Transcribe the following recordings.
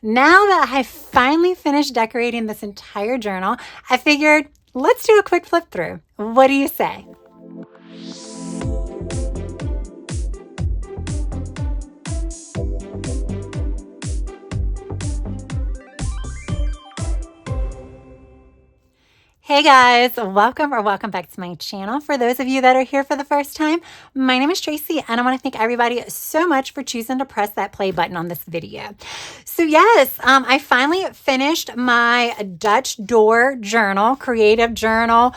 now that I finally finished decorating this entire journal, I figured let's do a quick flip through. What do you say? Hey guys, welcome back to my channel. For those of you that are here for the first time, my name is Tracy and I want to thank everybody so much for choosing to press that play button on this video. So yes, I finally finished my Dutch door journal, creative journal,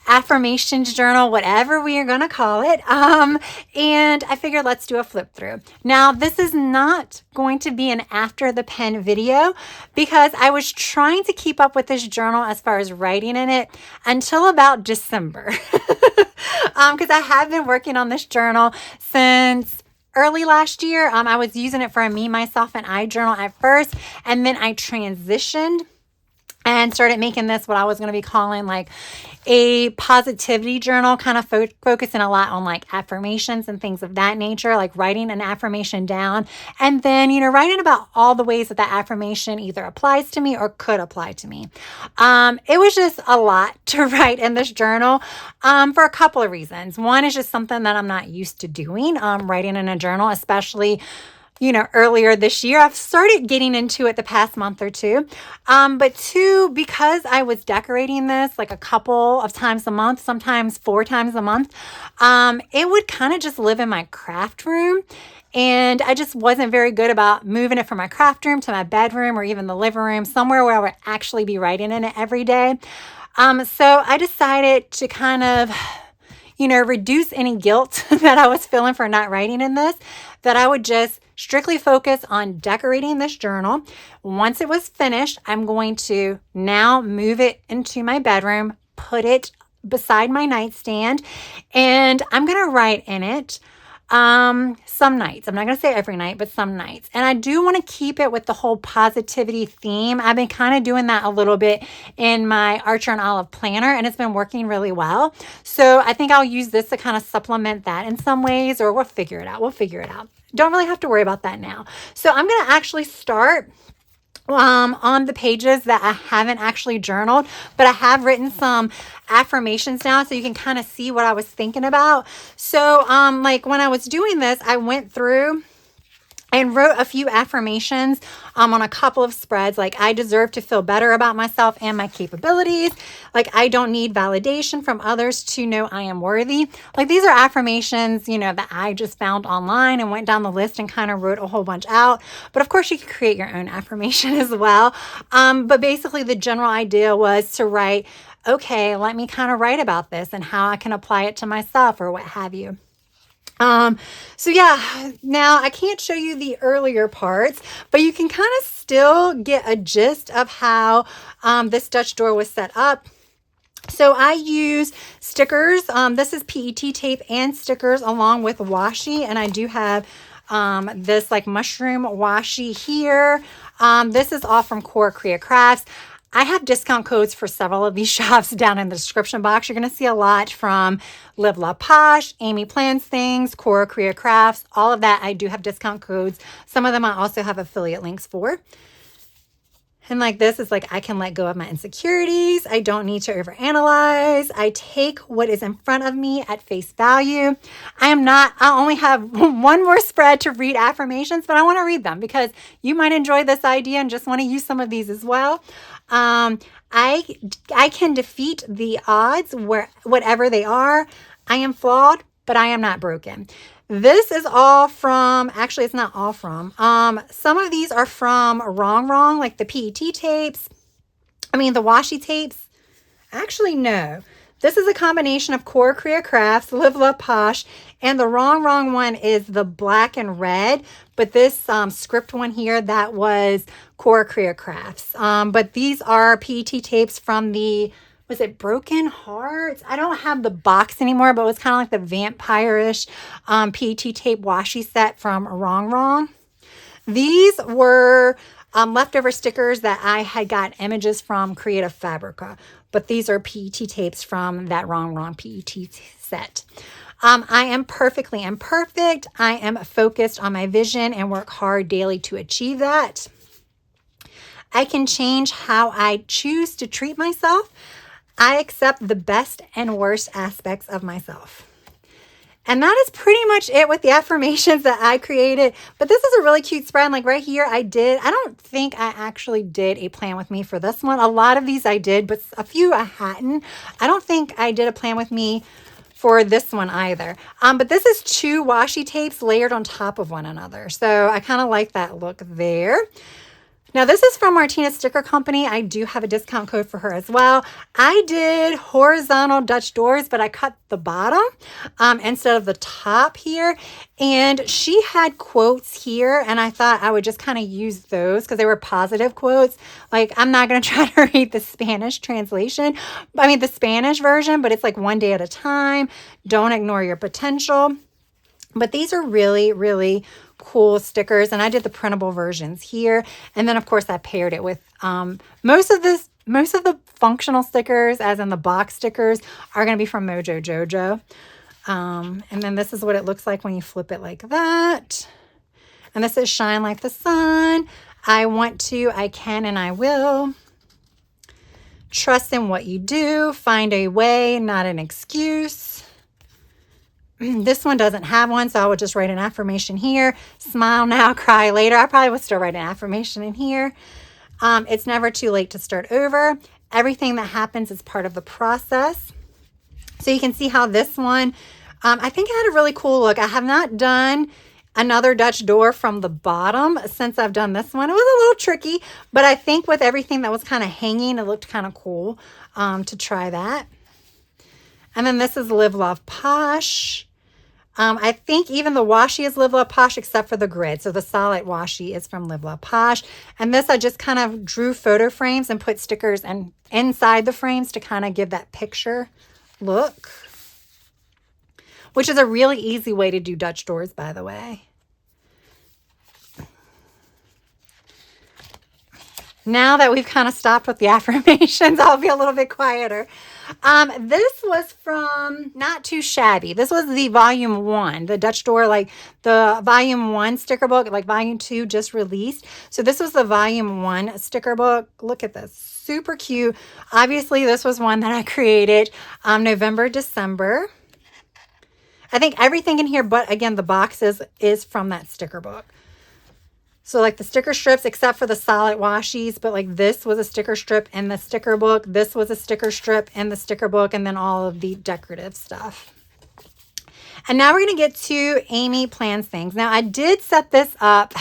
affirmations journal, whatever we are going to call it. And I figured let's do a flip through. Now, this is not going to be an after the pen video because I was trying to keep up with this journal as far as writing in it until about December. Because I have been working on this journal since early last year. I was using it for a me, myself, and I journal at first, and then I transitioned and started making this what I was going to be calling like a positivity journal, kind of focusing a lot on like affirmations and things of that nature, like writing an affirmation down and then, writing about all the ways that that affirmation either applies to me or could apply to me. It was just a lot to write in this journal for a couple of reasons. One is just something that I'm not used to doing, writing in a journal, especially earlier this year. I've started getting into it the past month or two. But two, because I was decorating this like a couple of times a month, sometimes 4 times a month, it would kind of just live in my craft room. And I just wasn't very good about moving it from my craft room to my bedroom or even the living room, somewhere where I would actually be writing in it every day. So I decided to kind of reduce any guilt that I was feeling for not writing in this, that I would just strictly focus on decorating this journal. Once it was finished, I'm going to now move it into my bedroom, put it beside my nightstand, and I'm going to write in it some nights. I'm not going to say every night, but some nights. And I do want to keep it with the whole positivity theme. I've been kind of doing that a little bit in my Archer and Olive planner, and it's been working really well. So I think I'll use this to kind of supplement that in some ways, or we'll figure it out. Don't really have to worry about that now. So I'm going to actually start on the pages that I haven't actually journaled, but I have written some affirmations down so you can kind of see what I was thinking about. So like when I was doing this, I went through and wrote a few affirmations on a couple of spreads, like I deserve to feel better about myself and my capabilities. Like I don't need validation from others to know I am worthy. Like these are affirmations, that I just found online and went down the list and kind of wrote a whole bunch out. But of course you can create your own affirmation as well. But basically the general idea was to write, okay, let me kind of write about this and how I can apply it to myself or what have you. So yeah, now I can't show you the earlier parts, but you can kind of still get a gist of how this Dutch door was set up. So I use stickers. This is PET tape and stickers along with washi, and I do have this like mushroom washi here. This is all from Core Creative Crafts. I have discount codes for several of these shops down in the description box. You're going to see a lot from Live La Posh, Amy Plans Things, Cora Creative Crafts, all of that. I do have discount codes. Some of them I also have affiliate links for. And like this is like, I can let go of my insecurities. I don't need to overanalyze. I take what is in front of me at face value. I only have one more spread to read affirmations, but I want to read them because you might enjoy this idea and just want to use some of these as well. I can defeat the odds whatever they are. I am flawed, but I am not broken. This is all from, actually, it's not all from. Some of these are from Wrong, like the PET tapes. The washi tapes. Actually, no. This is a combination of Core Creative Crafts, Live La Posh, and the Wrong one is the black and red. But this script one here, that was Core Creative Crafts. But these are PET tapes from the, was it Broken Hearts? I don't have the box anymore, but it was kind of like the vampire-ish PET tape washi set from Wrong. These were leftover stickers that I had got images from Creative Fabrica, but these are PET tapes from that Wrong PET set. I am perfectly imperfect. I am focused on my vision and work hard daily to achieve that. I can change how I choose to treat myself. I accept the best and worst aspects of myself. And that is pretty much it with the affirmations that I created. But this is a really cute spread. Like right here, I don't think I actually did a plan with me for this one. A lot of these I did, but a few I hadn't. I don't think I did a plan with me for this one either. But this is 2 washi tapes layered on top of one another. So I kind of like that look there. Now, this is from Martina's Sticker Company. I do have a discount code for her as well. I did horizontal Dutch doors, but I cut the bottom instead of the top here. And she had quotes here, and I thought I would just kind of use those because they were positive quotes. Like, I'm not going to try to read the Spanish translation. I mean, the Spanish version, but it's like one day at a time. Don't ignore your potential. But these are really, really cool stickers, and I did the printable versions here. And then of course I paired it with most of the functional stickers, as in the box stickers, are going to be from Mojo Jojo. And then this is what it looks like when you flip it like that. And this is Shine Like the Sun. I want to, I can, and I will. Trust in what you do. Find a way, not an excuse. This one doesn't have one, so I would just write an affirmation here. Smile now, cry later. I probably would still write an affirmation in here. It's never too late to start over. Everything that happens is part of the process. So you can see how this one, I think it had a really cool look. I have not done another Dutch door from the bottom since I've done this one. It was a little tricky, but I think with everything that was kind of hanging, it looked kind of cool to try that. And then this is Live Love Posh. I think even the washi is Live Love Posh except for the grid. So the solid washi is from Live Love Posh. And this I just kind of drew photo frames and put stickers inside the frames to kind of give that picture look. Which is a really easy way to do Dutch doors, by the way. Now that we've kind of stopped with the affirmations, I'll be a little bit quieter. This was from Not Too Shabby. This was the volume 1, the Dutch door, like the volume 1 sticker book, like volume 2 just released. So this was the volume 1 sticker book. Look at this, super cute. Obviously, this was one that I created November, December. I think everything in here, but again, the boxes is from that sticker book. So like the sticker strips, except for the solid washies, but like this was a sticker strip in the sticker book. This was a sticker strip in the sticker book, and then all of the decorative stuff. And now we're going to get to Amy Plans Things. Now I did set this up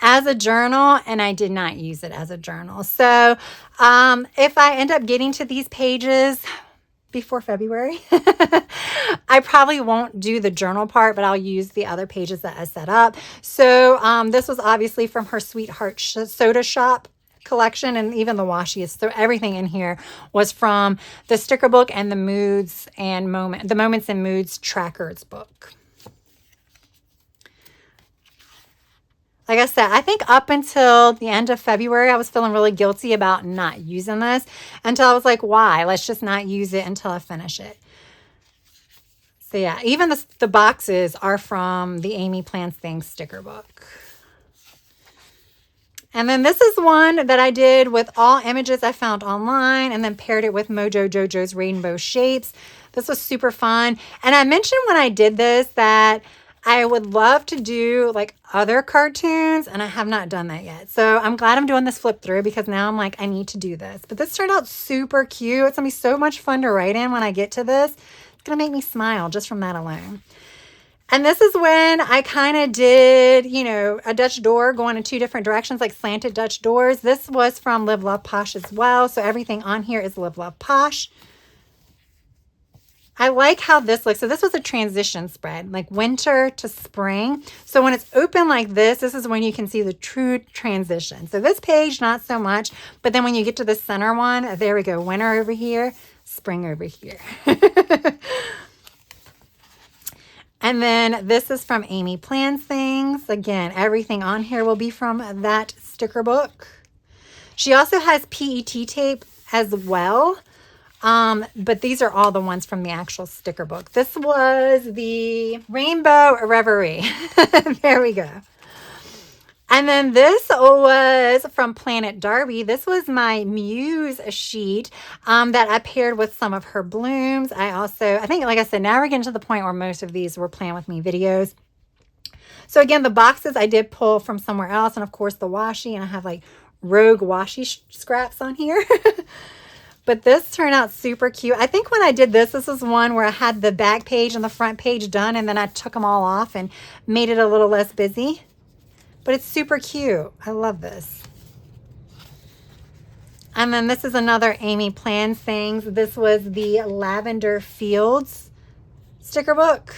as a journal, and I did not use it as a journal. So if I end up getting to these pages before February, I probably won't do the journal part, but I'll use the other pages that I set up. So this was obviously from her Sweetheart Soda Shop collection, and even the washi is, so everything in here was from the sticker book and the Moods and the Moments and Moods Trackers book. Like I said, I think up until the end of February, I was feeling really guilty about not using this until I was like, why? Let's just not use it until I finish it. So yeah, even the boxes are from the Amy Plans Things sticker book. And then this is one that I did with all images I found online and then paired it with Mojo Jojo's Rainbow Shapes. This was super fun. And I mentioned when I did this that I would love to do like other cartoons, and I have not done that yet. So I'm glad I'm doing this flip through because now I'm like, I need to do this. But this turned out super cute. It's going to be so much fun to write in when I get to this. It's going to make me smile just from that alone. And this is when I kind of did, you know, a Dutch door going in 2 different directions, like slanted Dutch doors. This was from Live Love Posh as well. So everything on here is Live Love Posh. I like how this looks. So this was a transition spread, like winter to spring. So when it's open like this is when you can see the true transition. So this page, not so much. But then when you get to the center one, there we go. Winter over here, spring over here. And then this is from Amy Plans Things. Again, everything on here will be from that sticker book. She also has PET tape as well. But these are all the ones from the actual sticker book. This was the Rainbow Reverie. There we go. And then this was from Planet Darby. This was my Muse sheet that I paired with some of her blooms. I think, like I said, now we're getting to the point where most of these were Plan With Me videos. So again, the boxes I did pull from somewhere else. And of course the washi, and I have like rogue washi scraps on here. But this turned out super cute. I think when I did this was one where I had the back page and the front page done, and then I took them all off and made it a little less busy. But it's super cute. I love this. And then this is another Amy Plans Things. This was the Lavender Fields sticker book.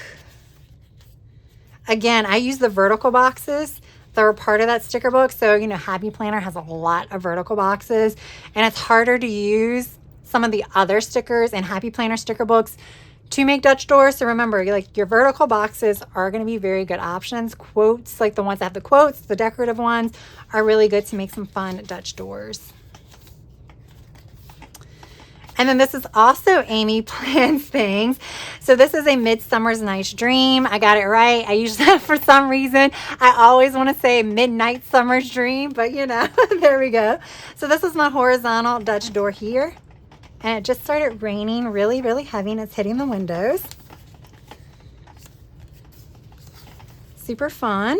Again, I use the vertical boxes that were part of that sticker book. So, you know, Happy Planner has a lot of vertical boxes, and it's harder to use some of the other stickers in Happy Planner sticker books to make Dutch doors. So remember, like, your vertical boxes are going to be very good options. Quotes, like the ones that have the quotes, the decorative ones, are really good to make some fun Dutch doors. And then this is also Amy Plans Things. So this is a Midsummer's Night's Dream. I got it right. I usually, for some reason, I always want to say Midnight Summer's Dream, but you know, there we go. So this is my horizontal Dutch door here. And it just started raining really, really heavy, and it's hitting the windows. Super fun.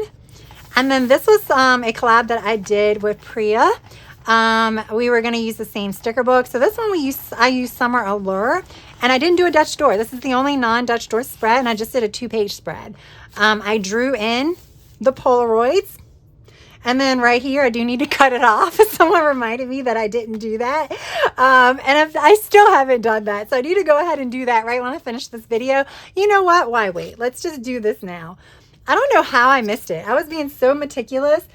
And then this was a collab that I did with Priya. We were going to use the same sticker book. So this one I used Summer Allure, and I didn't do a Dutch door. This is the only non-Dutch door spread, and I just did a 2-page spread. I drew in the Polaroids, and then right here I do need to cut it off. Someone reminded me that I didn't do that, and I still haven't done that. So I need to go ahead and do that right when I finish this video. You know what? Why wait? Let's just do this now. I don't know how I missed it. I was being so meticulous.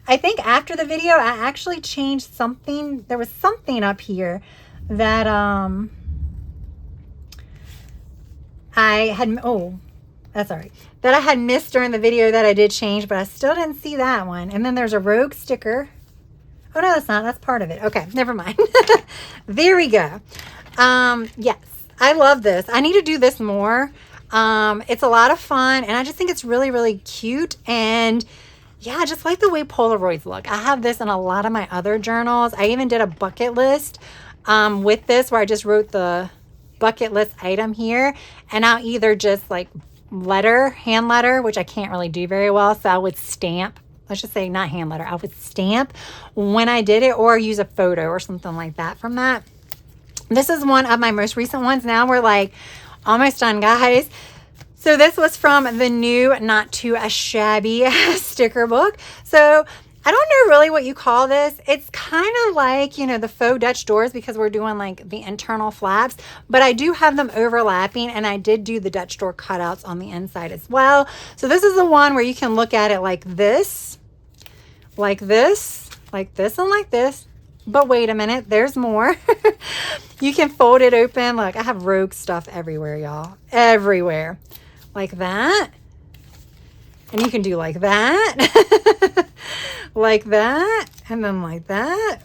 I think after the video, I actually changed something. There was something up here that that's all right. That I had missed during the video that I did change, but I still didn't see that one. And then there's a rogue sticker. Oh, no, that's not. That's part of it. Okay, never mind. There we go. Yes, I love this. I need to do this more. It's a lot of fun, and I just think it's really, really cute. And yeah, I just like the way Polaroids look. I have this in a lot of my other journals. I even did a bucket list with this, where I just wrote the bucket list item here, and I'll either just like hand letter, which I can't really do very well. So I would stamp, let's just say not hand letter, I would stamp when I did it, or use a photo or something like that from that. This is one of my most recent ones. Now we're like almost done, guys. So this was from the new Not Too Shabby sticker book. So I don't know really what you call this. It's kind of like, you know, the faux Dutch doors, because we're doing like the internal flaps, but I do have them overlapping, and I did do the Dutch door cutouts on the inside as well. So this is the one where you can look at it like this, like this, like this, and like this. But wait a minute, there's more. You can fold it open. Look, I have rogue stuff everywhere, y'all. Everywhere. Like that. And you can do like that. Like that. And then like that.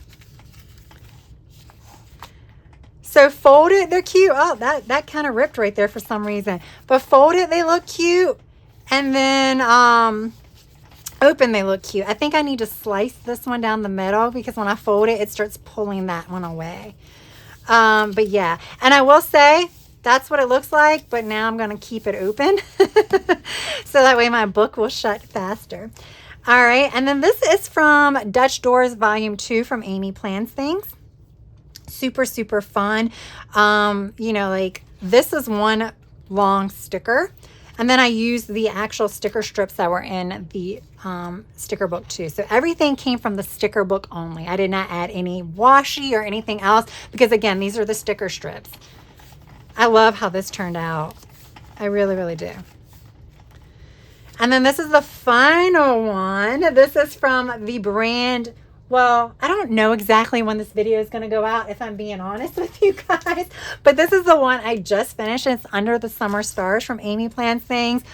So fold it. They're cute. Oh, that kind of ripped right there for some reason. But fold it. They look cute. And then open, they look cute. I think I need to slice this one down the middle, because when I fold it, it starts pulling that one away. But yeah. And I will say, that's what it looks like, but now I'm going to keep it open so that way my book will shut faster. All right, and then this is from Dutch Doors Volume 2 from Amy Plans Things. Super, super fun. You know, like this is one long sticker, and then I used the actual sticker strips that were in the sticker book too. So everything came from the sticker book only. I did not add any washi or anything else, because again, these are the sticker strips. I love how this turned out. I really, really do. And then this is the final one. This is from the brand. Well, I don't know exactly when this video is going to go out, if I'm being honest with you guys. But this is the one I just finished. It's Under the Summer Stars from Amy Plans Things.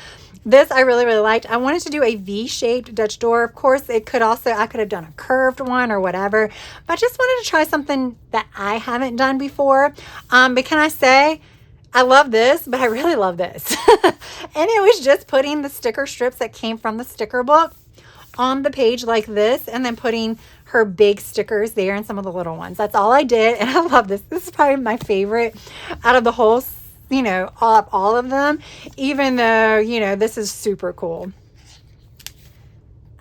This I really, really liked. I wanted to do a V-shaped Dutch door. Of course, I could have done a curved one or whatever. But I just wanted to try something that I haven't done before. But can I say, I love this, but I really love this. And it was just putting the sticker strips that came from the sticker book on the page like this and then putting her big stickers there and some of the little ones. That's all I did. And I love this. This is probably my favorite out of the whole, you know, all of them, even though, you know, this is super cool.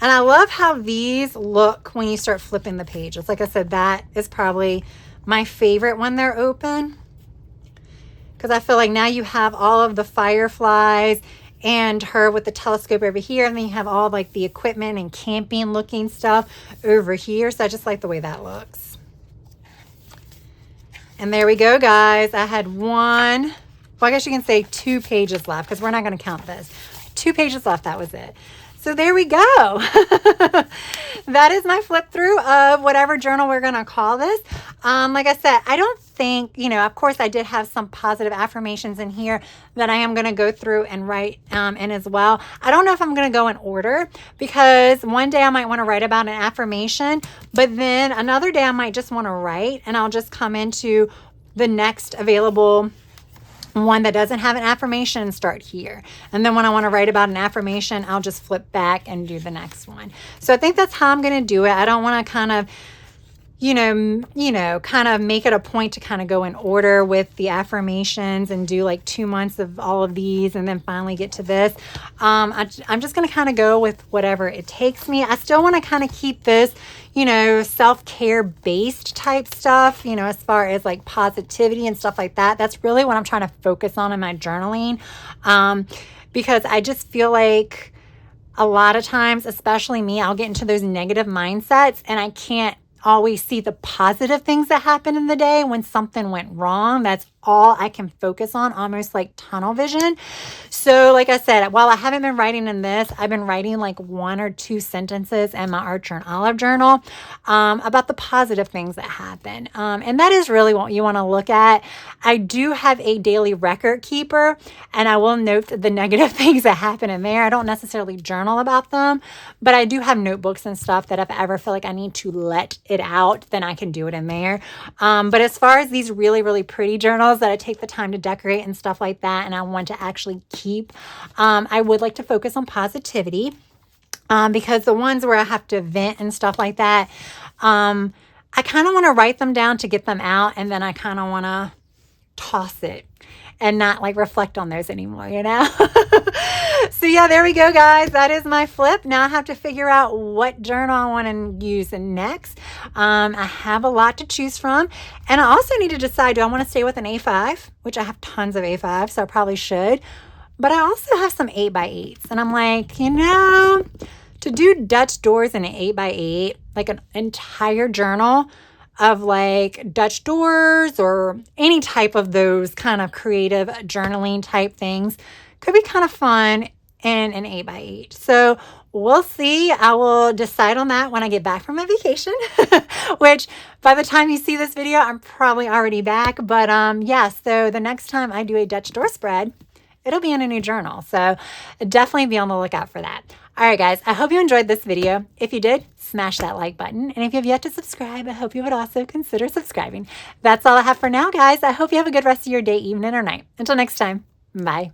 And I love how these look when you start flipping the pages. Like I said, that is probably my favorite when they're open, because I feel like now you have all of the fireflies and her with the telescope over here, and then you have all like the equipment and camping looking stuff over here. So I just like the way that looks. And there we go, guys. I had one, well, I guess you can say 2 pages left, because we're not going to count this. 2 pages left. That was it. So there we go. That is my flip through of whatever journal we're going to call this. Like I said, I don't think, you know, of course I did have some positive affirmations in here that I am going to go through and write in as well. I don't know if I'm going to go in order, because one day I might want to write about an affirmation, but then another day I might just want to write, and I'll just come into the next available one that doesn't have an affirmation and start here. And then when I want to write about an affirmation, I'll just flip back and do the next one. So I think that's how I'm going to do it. I don't want to kind of, you know, kind of make it a point to kind of go in order with the affirmations and do like 2 months of all of these and then finally get to this. I'm just going to kind of go with whatever it takes me. I still want to kind of keep this, you know, self-care based type stuff, you know, as far as like positivity and stuff like that. That's really what I'm trying to focus on in my journaling, because I just feel like a lot of times, especially me, I'll get into those negative mindsets and I can't always see the positive things that happen in the day when something went wrong. That's all I can focus on, almost like tunnel vision. So like I said, while I haven't been writing in this, I've been writing like 1 or 2 sentences in my Archer and Olive journal about the positive things that happen. And that is really what you want to look at. I do have a daily record keeper, and I will note the negative things that happen in there. I don't necessarily journal about them, but I do have notebooks and stuff that if I ever feel like I need to let it out, then I can do it in there. But as far as these really, really pretty journals that I take the time to decorate and stuff like that, and I want to actually keep, I would like to focus on positivity, because the ones where I have to vent and stuff like that, I kind of want to write them down to get them out, and then I kind of want to toss it and not like reflect on those anymore, you know? So yeah, there we go, guys. That is my flip. Now I have to figure out what journal I want to use next. I have a lot to choose from. And I also need to decide, do I want to stay with an A5, which I have tons of A5, so I probably should. But I also have some 8x8s. And I'm like, you know, to do Dutch doors in an 8x8, like an entire journal of like Dutch doors or any type of those kind of creative journaling type things could be kind of fun in an 8x8. So we'll see. I will decide on that when I get back from my vacation, which by the time you see this video, I'm probably already back. But yeah, so the next time I do a Dutch door spread, it'll be in a new journal. So definitely be on the lookout for that. All right, guys, I hope you enjoyed this video. If you did, smash that like button. And if you have yet to subscribe, I hope you would also consider subscribing. That's all I have for now, guys. I hope you have a good rest of your day, evening, or night. Until next time, bye.